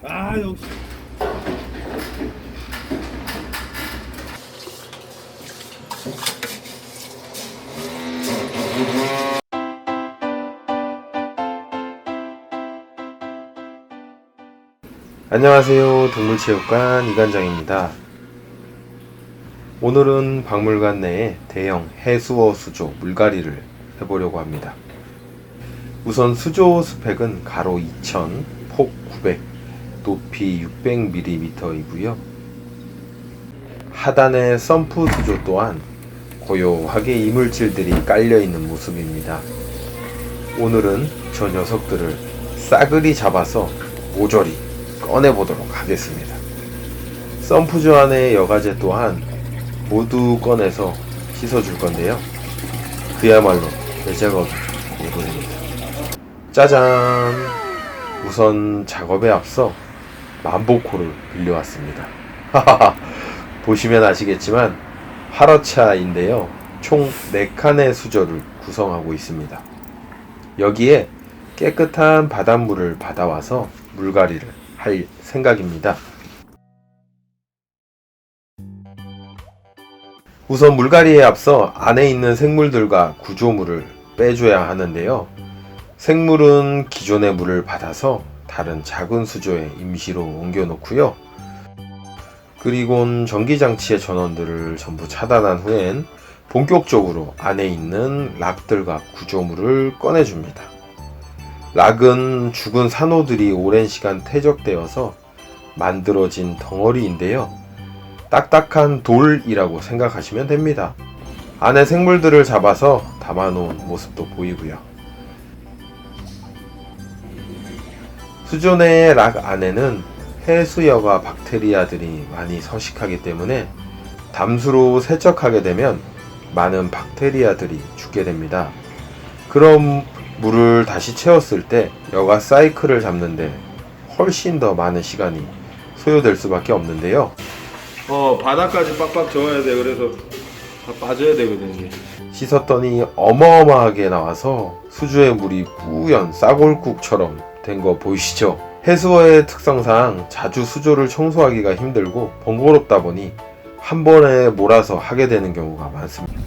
아 역시. 안녕하세요. 동물체육관 이관장입니다. 오늘은 박물관 내에 대형 해수어 수조 물갈이를 해보려고 합니다. 우선 수조 스펙은 가로 2000, 폭 900, 높이 600mm 이고요. 하단의 썸프 수조 또한 고요하게 이물질들이 깔려있는 모습입니다. 오늘은 저 녀석들을 싸그리 잡아서 모조리 꺼내보도록 하겠습니다. 썸프조 안의 여과제 또한 모두 꺼내서 씻어줄 건데요. 그야말로 대작업이 예고됩니다. 짜잔! 우선 작업에 앞서 만보코를 빌려왔습니다. 보시면 아시겠지만 하러차인데요. 총 4칸의 수조를 구성하고 있습니다. 여기에 깨끗한 바닷물을 받아와서 물갈이를 할 생각입니다. 우선 물갈이에 앞서 안에 있는 생물들과 구조물을 빼줘야 하는데요. 생물은 기존의 물을 받아서 다른 작은 수조에 임시로 옮겨 놓고요. 그리곤 전기장치의 전원들을 전부 차단한 후엔 본격적으로 안에 있는 락들과 구조물을 꺼내줍니다. 락은 죽은 산호들이 오랜 시간 퇴적되어서 만들어진 덩어리인데요. 딱딱한 돌이라고 생각하시면 됩니다. 안에 생물들을 잡아서 담아놓은 모습도 보이고요. 수조 내의 락 안에는 해수여과 박테리아들이 많이 서식하기 때문에 담수로 세척하게 되면 많은 박테리아들이 죽게 됩니다. 그럼 물을 다시 채웠을 때 여과 사이클을 잡는데 훨씬 더 많은 시간이 소요될 수밖에 없는데요. 바닥까지 빡빡 저어야 돼. 그래서 다 빠져야 되거든 이게. 씻었더니 어마어마하게 나와서 수조의 물이 뿌연 싸골국처럼 된 거 보이시죠? 해수어의 특성상 자주 수조를 청소하기가 힘들고 번거롭다 보니 한 번에 몰아서 하게 되는 경우가 많습니다.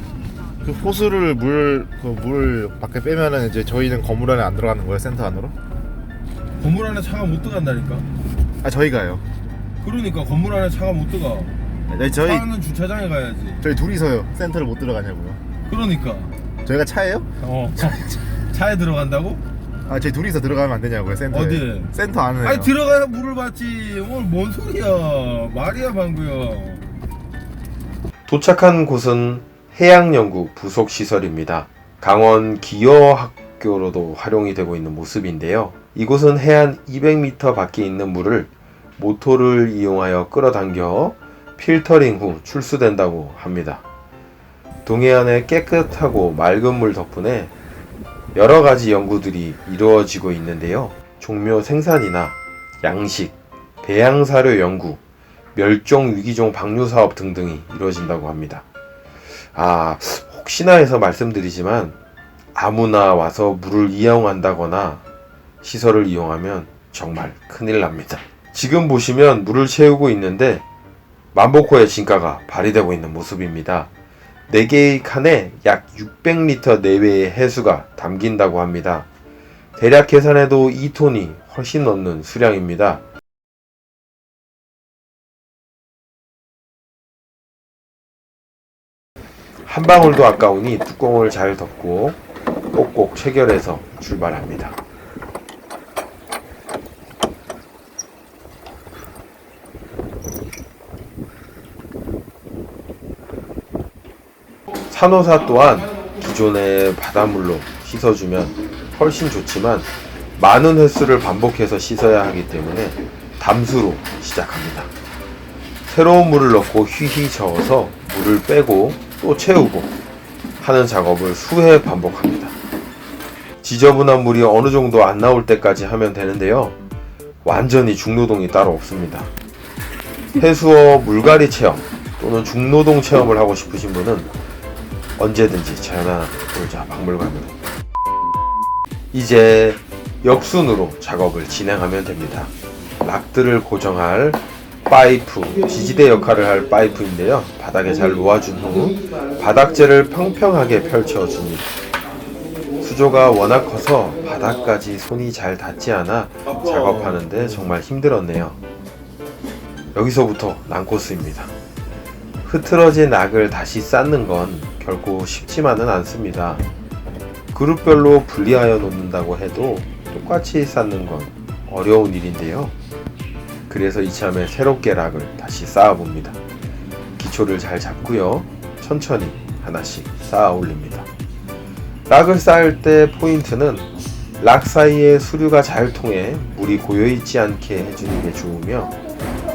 그 호수를 물 밖에 빼면은 이제 저희는 건물 안에 안 들어가는 거예요, 센터 안으로? 건물 안에 차가 못 들어간다니까. 아, 저희가요. 그러니까 건물 안에 차가 못 들어가. 네, 차는 주차장에 가야지. 저희 둘이서요. 센터를 못 들어가냐고요. 그러니까. 저희가 차예요? 차에 들어간다고? 아, 저희 둘이서 들어가면 안 되냐고요, 센터에. 어디에? 센터 안에. 아니 들어가야 물을 받지. 오늘 뭔 소리야. 말이야 방구야. 도착한 곳은 해양연구 부속시설입니다. 강원 기어학교로도 활용이 되고 있는 모습인데요. 이곳은 해안 200m 밖에 있는 물을 모터를 이용하여 끌어당겨 필터링 후 출수된다고 합니다. 동해안의 깨끗하고 맑은 물 덕분에 여러 가지 연구들이 이루어지고 있는데요. 종묘 생산이나 양식, 배양사료 연구, 멸종 위기종 방류 사업 등등이 이루어진다고 합니다. 혹시나 해서 말씀드리지만 아무나 와서 물을 이용한다거나 시설을 이용하면 정말 큰일 납니다. 지금 보시면 물을 채우고 있는데 만보코의 진가가 발휘되고 있는 모습입니다. 4개의 칸에 약 600리터 내외의 해수가 담긴다고 합니다. 대략 계산해도 2톤이 훨씬 넘는 수량입니다. 한 방울도 아까우니 뚜껑을 잘 덮고 꼭꼭 체결해서 출발합니다. 산호사 또한 기존의 바닷물로 씻어주면 훨씬 좋지만 많은 횟수를 반복해서 씻어야 하기 때문에 담수로 시작합니다. 새로운 물을 넣고 휘휘 저어서 물을 빼고 또 채우고 하는 작업을 수회 반복합니다. 지저분한 물이 어느 정도 안 나올 때까지 하면 되는데요. 완전히 중노동이 따로 없습니다. 해수어 물갈이 체험 또는 중노동 체험을 하고 싶으신 분은 언제든지 자연하나 놀자 박물관으로. 이제 역순으로 작업을 진행하면 됩니다. 락들을 고정할 파이프, 지지대 역할을 할 파이프인데요. 바닥에 잘 놓아준 후 바닥재를 평평하게 펼쳐줍니다. 수조가 워낙 커서 바닥까지 손이 잘 닿지 않아 작업하는데 정말 힘들었네요. 여기서부터 난코스입니다. 흐트러진 락을 다시 쌓는 건 결코 쉽지만은 않습니다. 그룹별로 분리하여 놓는다고 해도 똑같이 쌓는 건 어려운 일인데요. 그래서 이참에 새롭게 락을 다시 쌓아봅니다. 기초를 잘 잡고요. 천천히 하나씩 쌓아 올립니다. 락을 쌓을 때 포인트는 락 사이에 수류가 잘 통해 물이 고여있지 않게 해주는 게 좋으며,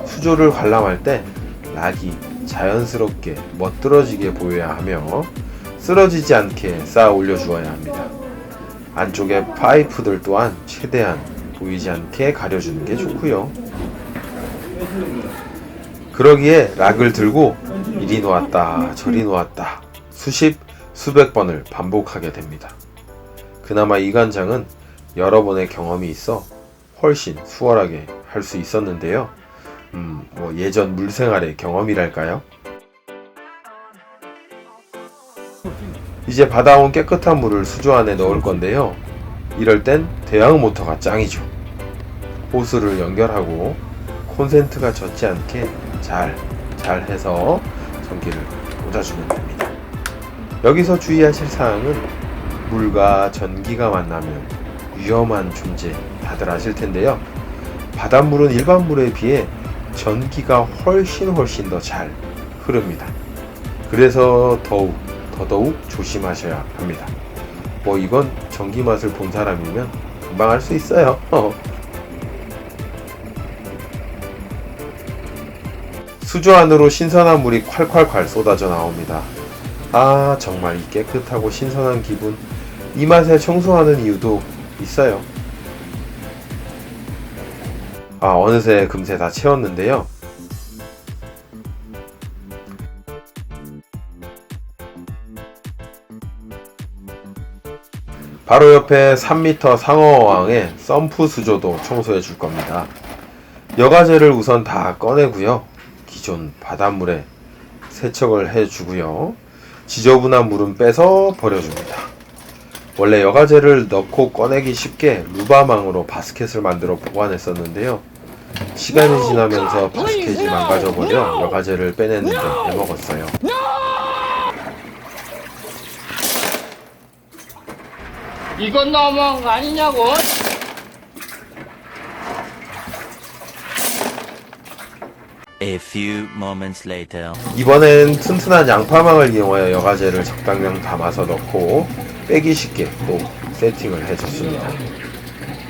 수조를 관람할 때 락이 자연스럽게 멋들어지게 보여야 하며 쓰러지지 않게 쌓아 올려 주어야 합니다. 안쪽에 파이프들 또한 최대한 보이지 않게 가려주는 게 좋고요. 그러기에 락을 들고 이리 놓았다 저리 놓았다 수백 번을 반복하게 됩니다. 그나마 이 관장은 여러 번의 경험이 있어 훨씬 수월하게 할 수 있었는데요. 예전 물생활의 경험이랄까요? 이제 받아온 깨끗한 물을 수조 안에 넣을 건데요. 이럴 땐 대왕 모터가 짱이죠. 호스를 연결하고 콘센트가 젖지 않게 잘 해서 전기를 꽂아주면 됩니다. 여기서 주의하실 사항은 물과 전기가 만나면 위험한 존재 다들 아실 텐데요. 바닷물은 일반 물에 비해 전기가 훨씬 더 잘 흐릅니다. 그래서 더더욱 조심하셔야 합니다. 이건 전기 맛을 본 사람이면 금방 알 수 있어요. 수조 안으로 신선한 물이 콸콸콸 쏟아져 나옵니다. 아, 정말 이 깨끗하고 신선한 기분, 이 맛에 청소하는 이유도 있어요. 어느새 금세 다 채웠는데요. 바로 옆에 3m 상어왕의 썸프 수조도 청소해 줄 겁니다. 여과제를 우선 다 꺼내고요. 기존 바닷물에 세척을 해주고요. 지저분한 물은 빼서 버려줍니다. 원래 여과제를 넣고 꺼내기 쉽게 루바망으로 바스켓을 만들어 보관했었는데요. 시간이 지나면서 바스켓이 망가져버려 여과제를 빼내는데 애먹었어요. 이건 너무한 거 아니냐고. A few moments later. 이번엔 튼튼한 양파망을 이용하여 여과제를 적당량 담아서 넣고 빼기 쉽게 또 세팅을 해줬습니다.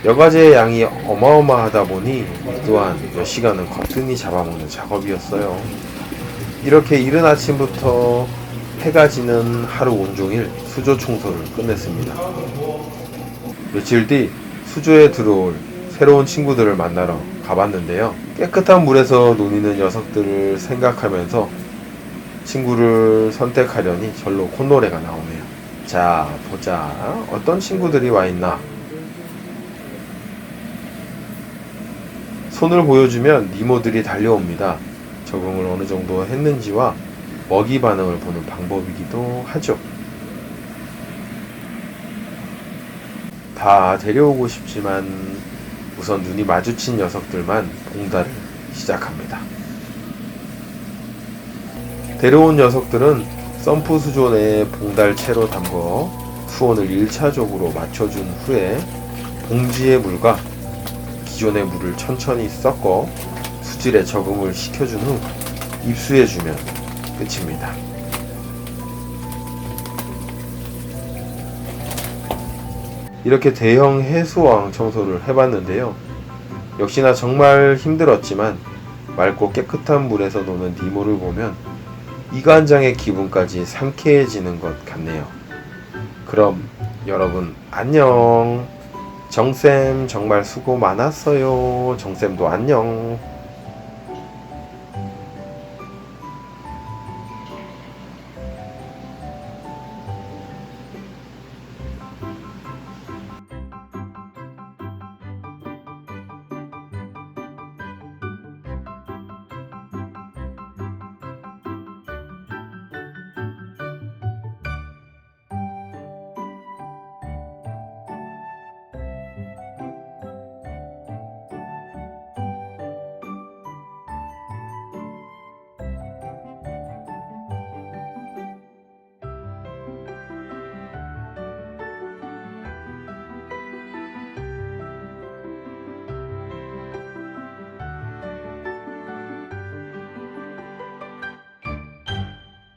여과제의 양이 어마어마하다 보니 이 또한 몇 시간은 거뜬히 잡아먹는 작업이었어요. 이렇게 이른 아침부터 해가 지는 하루 온종일 수조 청소를 끝냈습니다. 며칠 뒤 수조에 들어올 새로운 친구들을 만나러 가봤는데요. 깨끗한 물에서 노니는 녀석들을 생각하면서 친구를 선택하려니 절로 콧노래가 나오네요. 자, 보자. 어떤 친구들이 와있나? 손을 보여주면 니모들이 달려옵니다. 적응을 어느 정도 했는지와 먹이 반응을 보는 방법이기도 하죠. 다 데려오고 싶지만 우선 눈이 마주친 녀석들만 봉달을 시작합니다. 데려온 녀석들은 썸프 수조 내에 봉달채로 담궈 수온을 1차적으로 맞춰준 후에 봉지의 물과 기존의 물을 천천히 섞어 수질에 적응을 시켜준 후 입수해주면 끝입니다. 이렇게 대형 해수왕 청소를 해봤는데요. 역시나 정말 힘들었지만 맑고 깨끗한 물에서 노는 니모를 보면 이관장의 기분까지 상쾌해지는 것 같네요. 그럼 여러분 안녕. 정쌤 정말 수고 많았어요. 정쌤도 안녕.